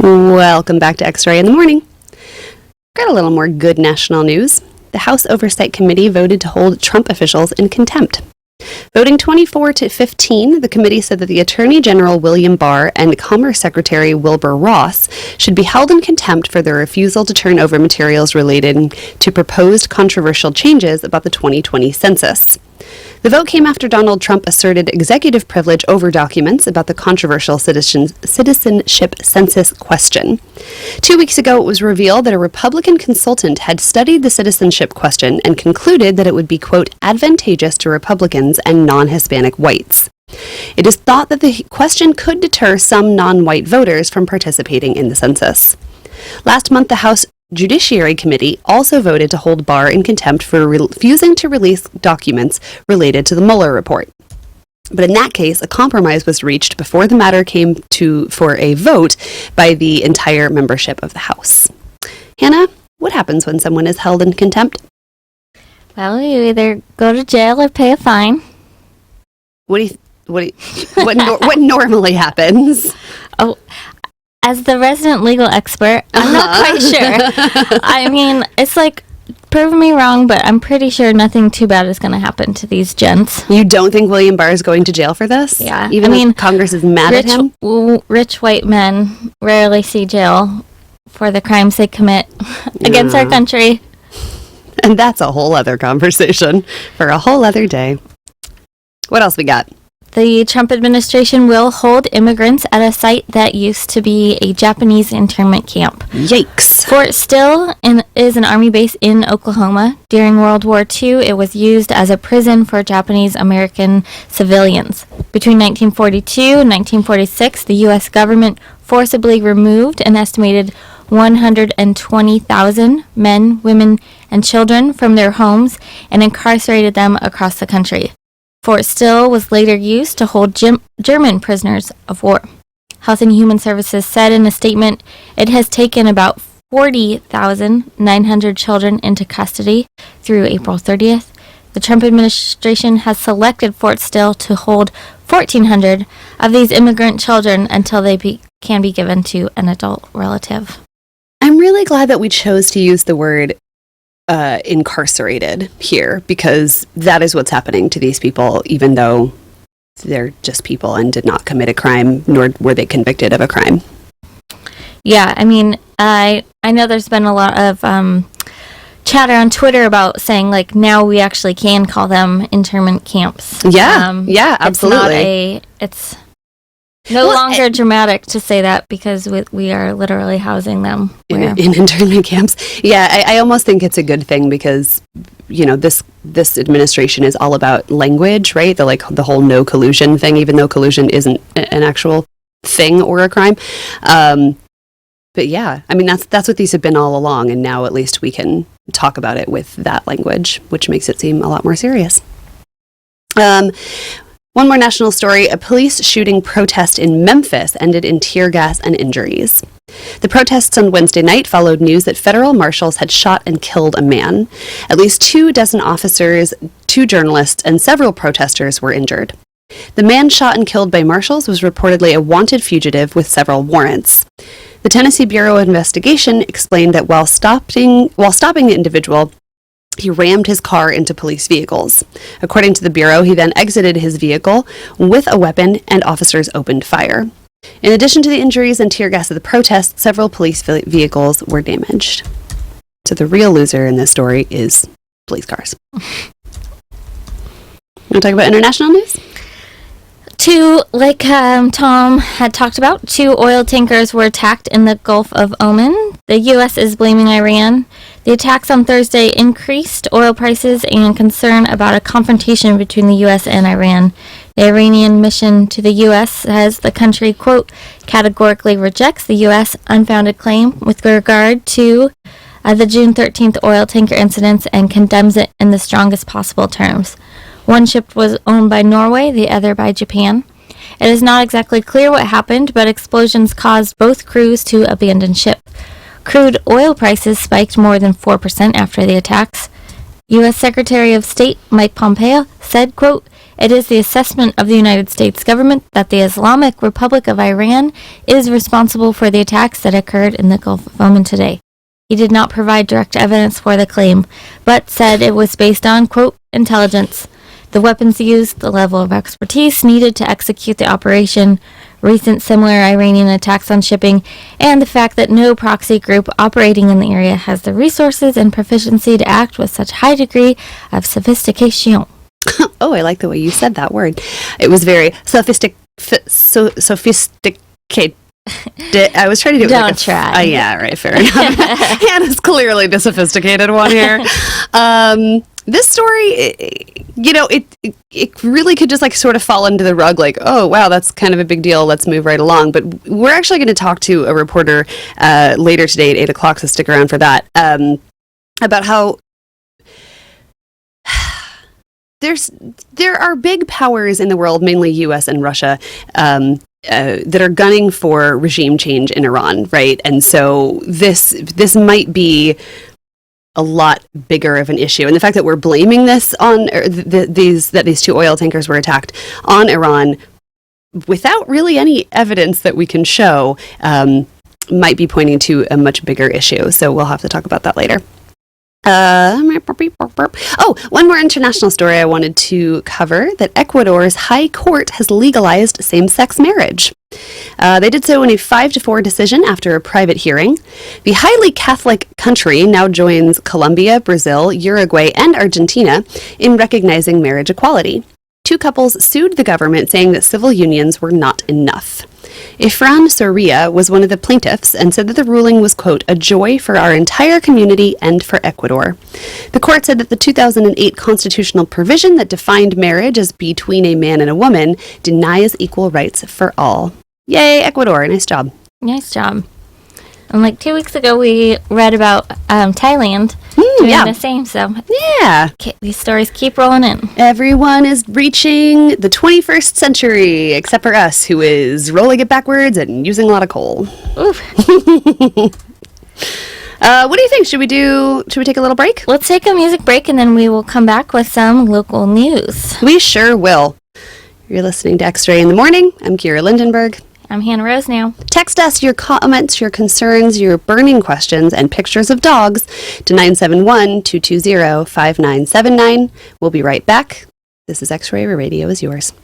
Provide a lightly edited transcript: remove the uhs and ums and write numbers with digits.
Welcome back to X-Ray in the Morning. Got a little more good national news. The House Oversight Committee voted to hold Trump officials in contempt. Voting 24 to 15, the committee said that the Attorney General William Barr and Commerce Secretary Wilbur Ross should be held in contempt for their refusal to turn over materials related to proposed controversial changes about the 2020 census. The vote came after Donald Trump asserted executive privilege over documents about the controversial citizenship census question. 2 weeks ago, it was revealed that a Republican consultant had studied the citizenship question and concluded that it would be, quote, advantageous to Republicans and non-Hispanic whites. It is thought that the question could deter some non-white voters from participating in the census. Last month, the House Judiciary Committee also voted to hold Barr in contempt for refusing to release documents related to the Mueller report. But in that case, a compromise was reached before the matter came for a vote by the entire membership of the House. Hannah, what happens when someone is held in contempt? Well, you either go to jail or pay a fine. What normally happens? Oh, as the resident legal expert, I'm not quite sure. I mean, it's like, prove me wrong, but I'm pretty sure nothing too bad is going to happen to these gents. You don't think William Barr is going to jail for this? Yeah. Even though Congress is mad at him? Rich white men rarely see jail for the crimes they commit against our country. And that's a whole other conversation for a whole other day. What else we got? The Trump administration will hold immigrants at a site that used to be a Japanese internment camp. Yikes. Fort Still is an army base in Oklahoma. During World War II, it was used as a prison for Japanese American civilians. Between 1942 and 1946, the U.S. government forcibly removed an estimated 120,000 men, women, and children from their homes and incarcerated them across the country. Fort Still was later used to hold German prisoners of war. Health and Human Services said in a statement, it has taken about 40,900 children into custody through April 30th. The Trump administration has selected Fort Still to hold 1,400 of these immigrant children until they can be given to an adult relative. I'm really glad that we chose to use the word incarcerated here, because that is what's happening to these people, even though they're just people and did not commit a crime, nor were they convicted of a crime. Yeah, I mean, I know there's been a lot of chatter on Twitter about saying, like, now we actually can call them internment camps. Yeah, yeah, absolutely. It's no longer dramatic to say that, because we are literally housing them in internment camps. Yeah, I almost think it's a good thing, because, you know, this administration is all about language, right? The whole no collusion thing, even though collusion isn't an actual thing or a crime. But yeah, I mean, that's what these have been all along, and now at least we can talk about it with that language, which makes it seem a lot more serious. One more national story. A police shooting protest in Memphis ended in tear gas and injuries. The protests on Wednesday night followed news that federal marshals had shot and killed a man. At least 24 officers, 2 journalists, and several protesters were injured. The man shot and killed by marshals was reportedly a wanted fugitive with several warrants. The Tennessee Bureau of Investigation explained that while stopping the individual, he rammed his car into police vehicles. According to the Bureau, he then exited his vehicle with a weapon, and officers opened fire. In addition to the injuries and tear gas of the protest, several police vehicles were damaged. So the real loser in this story is police cars. Want to talk about international news? Tom had talked about, 2 oil tankers were attacked in the Gulf of Oman. The U.S. is blaming Iran. The attacks on Thursday increased oil prices and concern about a confrontation between the U.S. and Iran. The Iranian mission to the U.S. says the country, quote, categorically rejects the U.S. unfounded claim with regard to the June 13th oil tanker incidents and condemns it in the strongest possible terms. One ship was owned by Norway, the other by Japan. It is not exactly clear what happened, but explosions caused both crews to abandon ship. Crude oil prices spiked more than 4% after the attacks. U.S. Secretary of State Mike Pompeo said, quote, "It is the assessment of the United States government that the Islamic Republic of Iran is responsible for the attacks that occurred in the Gulf of Oman today." He did not provide direct evidence for the claim, but said it was based on, quote, "intelligence, the weapons used, the level of expertise needed to execute the operation, recent similar Iranian attacks on shipping, and the fact that no proxy group operating in the area has the resources and proficiency to act with such high degree of sophistication." Oh, I like the way you said that word. It was very sophisticated. I was trying to do it Don't like try. Yeah, right, fair enough. Hannah's clearly the sophisticated one here. This story, it really could just like sort of fall under the rug, like, oh, wow, that's kind of a big deal. Let's move right along. But we're actually going to talk to a reporter later today at 8 o'clock, so stick around for that, about how there are big powers in the world, mainly U.S. and Russia, that are gunning for regime change in Iran, right? And so this might be a lot bigger of an issue. And the fact that we're blaming this on these two oil tankers were attacked on Iran without really any evidence that we can show might be pointing to a much bigger issue. So we'll have to talk about that later. One more international story I wanted to cover, that Ecuador's High Court has legalized same-sex marriage. They did so in a 5-4 decision after a private hearing. The highly Catholic country now joins Colombia, Brazil, Uruguay, and Argentina in recognizing marriage equality. Two couples sued the government, saying that civil unions were not enough. Ifran Soria was one of the plaintiffs and said that the ruling was, quote, "a joy for our entire community and for Ecuador." The court said that the 2008 constitutional provision that defined marriage as between a man and a woman denies equal rights for all. Yay, Ecuador. Nice job. Nice job. And like 2 weeks ago, we read about Thailand doing the same. So yeah, these stories keep rolling in. Everyone is reaching the 21st century, except for us, who is rolling it backwards and using a lot of coal. Oof. What do you think? Should we take a little break? Let's take a music break, and then we will come back with some local news. We sure will. You're listening to X-Ray in the Morning. I'm Kira Lindenberg. I'm Hannah Rose now. Text us your comments, your concerns, your burning questions, and pictures of dogs to 971-220-5979. We'll be right back. This is X-Ray, where radio is yours.